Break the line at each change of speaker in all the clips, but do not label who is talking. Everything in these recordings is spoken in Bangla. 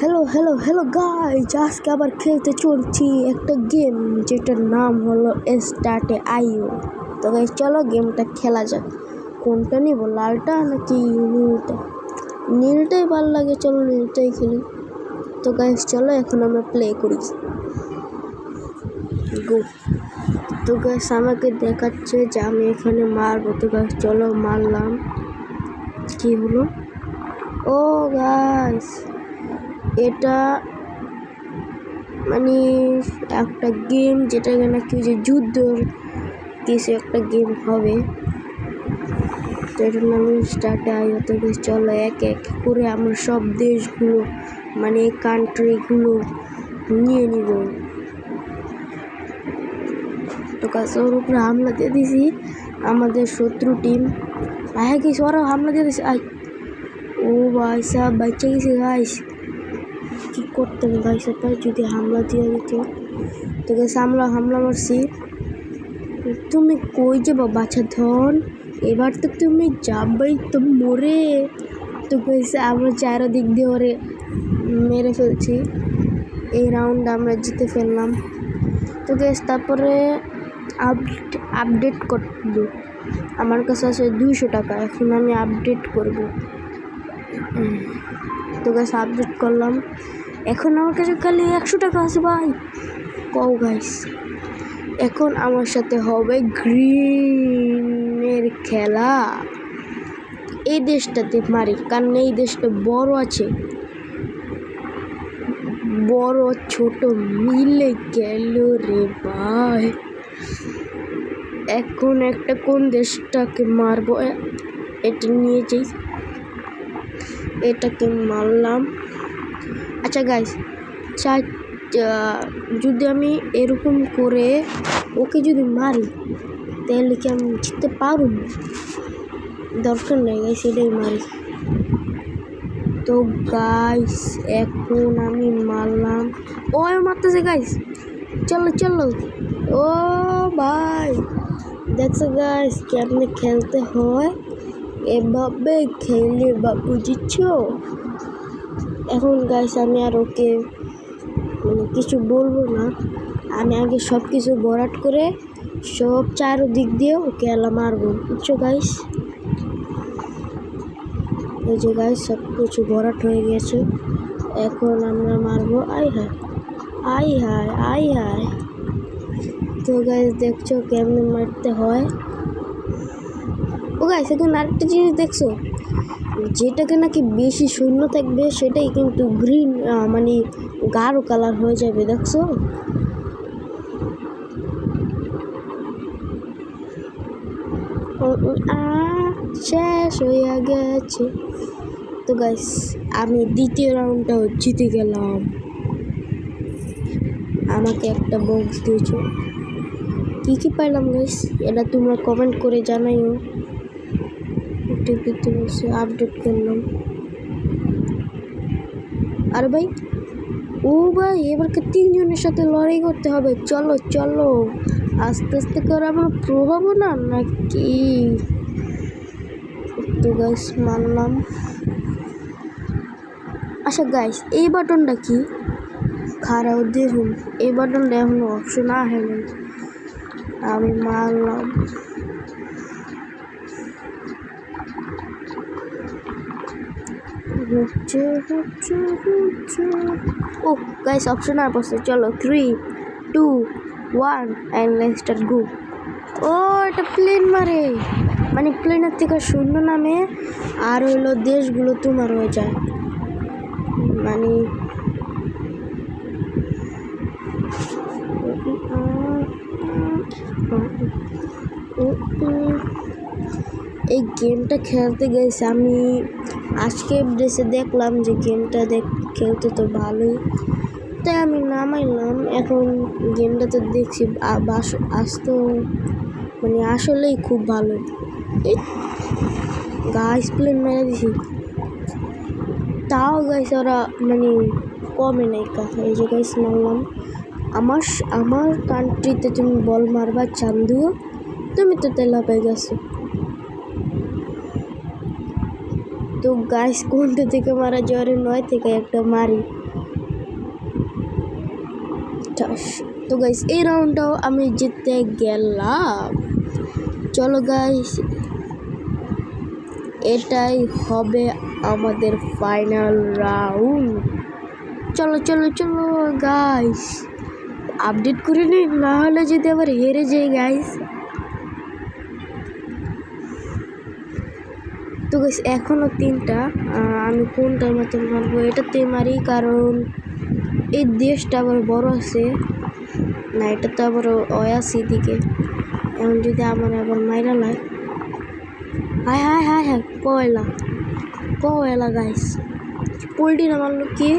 হ্যালো হ্যালো হ্যালো গাইজ, আজকে আবার খেলতে চলছি একটা গেম যেটার নাম হলো স্টার্টে আইও। তো গাইজ চলো গেমটা খেলা যাক। কোনটা নিব, লালটা নাকি নীলটা? নীলটাই ভালো লাগে, চলো নীলটাই খেলি। তো গাইজ চলো এখন আমরা প্লে করি। গো। তো গাইজ আমাকে দেখাচ্ছে যে আমি এখানে মারবো। তো গাইজ চলো মারলাম। কি হলো? ও গাইজ, এটা মানে একটা গেম যেটা নাকি যে যুদ্ধর কিছু একটা গেম হবে। তো এটার নাম স্টার্টে আইও। তো চলো এক এক করে আমরা সব দেশগুলো মানে কান্ট্রিগুলো নিয়ে নিব। তো কাছে ওর উপরে হামলা দিয়ে দিছি আমাদের শত্রু টিম। আয় কি ওরা হামলা দিয়ে দিছে। আয় ও ভাই সাহেব, বাচ্চা গেছে গাইস। কি করতেন ভাই সাহেব যদি হামলা দিয়ে দিত? তো গেছে হামলা মারছি। তুমি কই যাবো বাচ্চা ধন? এবার তো তুমি যাবেই তো মরে। তো গেছে আমরা চারদিক দিয়ে ওরে মেরে ফেলছি। এই রাউন্ড আমরা জিতে ফেললাম। তো গেছে তারপরে আপডেট করব। আমার কাছে আছে 200 টাকা, এখন আমি আপডেট করব। তো গেছে আপডেট করলাম। এখন আমার কাছে খালি 100 টাকা আছে ভাই। কও গাইস, এখন আমার সাথে হবে গ্রিনের খেলা। এই দেশটাতে মারি, কারণ এই দেশটা বড় আছে, বড় ছোট মিলে গেল রে ভাই। এখন একটা কোন দেশটাকে মারবো, এটা নিয়ে যাই, এটাকে মারলাম। আচ্ছা গাইস, যদি আমি এরকম করে ওকে যদি মারি তাহলে কি আমি জিততে পারব? দরকার নেই গাইস, এটাই মারি। তো গাইস এখন আমি মারলাম। ও মারতেছে গাইস, চলো চলো। ও ভাই দেখছো গাইস কেমনে খেলতে হয়, এভাবে খেলে বা বুঝছো? এখন গাইস আমি আর ওকে কিছু বলবো না, আমি আগে সব কিছু ভরাট করে সব চারদিক দিয়ে ওকে এলা মারবো, বুঝছো গাইস? এই যে গাইস সব কিছু ভরাট হয়ে গেছে, এখন আমরা মারবো। আই হায় আই হায় আই হায়। তো গাইস দেখছো কেমনে মারতে হয়। ও গাইস এখন আরেকটা জিনিস দেখছো, যেটাকে নাকি বেশি শূন্য থাকবে সেটাই কিন্তু গ্রিন মানে গাঢ় কালার হয়ে যাবে, দেখছো? শেষ হয়ে গেছে। তো গাইস আমি দ্বিতীয় রাউন্ডটাও জিতে গেলাম। আমাকে একটা বক্স দিয়েছো, কি কি পাইলাম গাইস এটা তোমরা কমেন্ট করে জানাইও। টিভিতে বসে আপডেট করলাম। আরে ভাই, ও ভাই এবারকে 3 জনের সাথে লড়াই করতে হবে। চলো চলো আস্তে আস্তে করে আমরা প্রো হবো না নাকি? তো গাইস মানলাম। আচ্ছা গাইস এই বাটনটা কি? খারাপ দেখুন, এই বাটনটা এখন অপশন আসে নাই। আমি মারলাম। ও গাইস অপশন আর পাশে, চলো 3 2 1 and let's start go। ও এটা প্লেন মারে, মানে প্লেনের থেকে শূন্য নামে আর হইলো দেশগুলো তোমার হয়ে যায়। মানে এই গেমটা খেলতে গেছি আমি আজকে ড্রেসে, দেখলাম যে গেমটা খেলতে তো ভালোই, তাই আমি নামাইলাম। এখন গেমটা তো দেখছি আসতো মানে আসলেই খুব ভালো। এই গাইস প্লেন মেরে দিছি, তাও গাইস ওরা মানে কমে নাই কথা। এই যে গাইস মারলাম। আমার কান্ট্রিতে তুমি বল মারবা চান্দু, তুমি তো তেলা পেয়ে গেছো। তো গাইস কোনটা থেকে মারা যাওয়ারে 9 থেকে একটা মারি। তো গাইস এই রাউন্ডটাও আমি জিততে গেলাম। চলো গাইস এটাই হবে আমাদের ফাইনাল রাউন্ড। চলো চলো চলো গাইস আপডেট করে নিন, না হলে যদি আবার হেরে যাই গাইস। তো গাইস এখনও 3টা, আমি কোনটার মতন মারবো, এটাতে মারি কারণ এই দেশটা আবার বড় আছে না, এটা তো আবার অয়াসি দিকে। এখন যদি আমার আবার মাইরা লাই, হায় হায় হায় হায় কয়লা গাইস পোল্ট্রি না মারলো কি,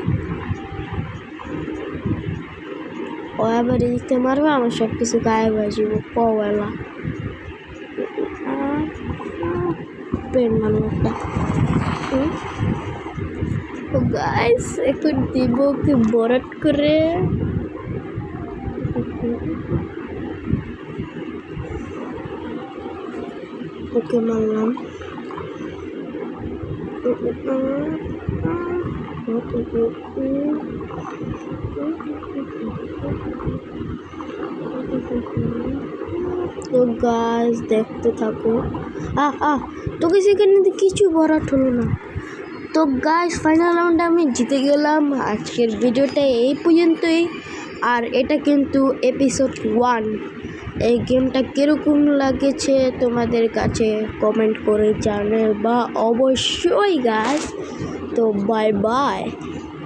ও আবার এদিকে মারবে, আমার সব কিছু গায়েব হয়ে যাবো। কয়লা পেন মারলো একটা। তো গাইস এখন দিব কি বরাট করে, ওকে মারলাম। তো গাইস দেখতে থাকো। তো গাইস এখানে কিছু বরাট হলো না। তো গাইস ফাইনাল রাউন্ডে আমি জিতে গেলাম। আজকের ভিডিওটা এই পর্যন্তই। আর এটা কিন্তু এপিসোড 1। এই গেমটা কীরকম লাগেছে তোমাদের কাছে কমেন্ট করে জানাবা অবশ্যই গাইস। তো বাই বাই।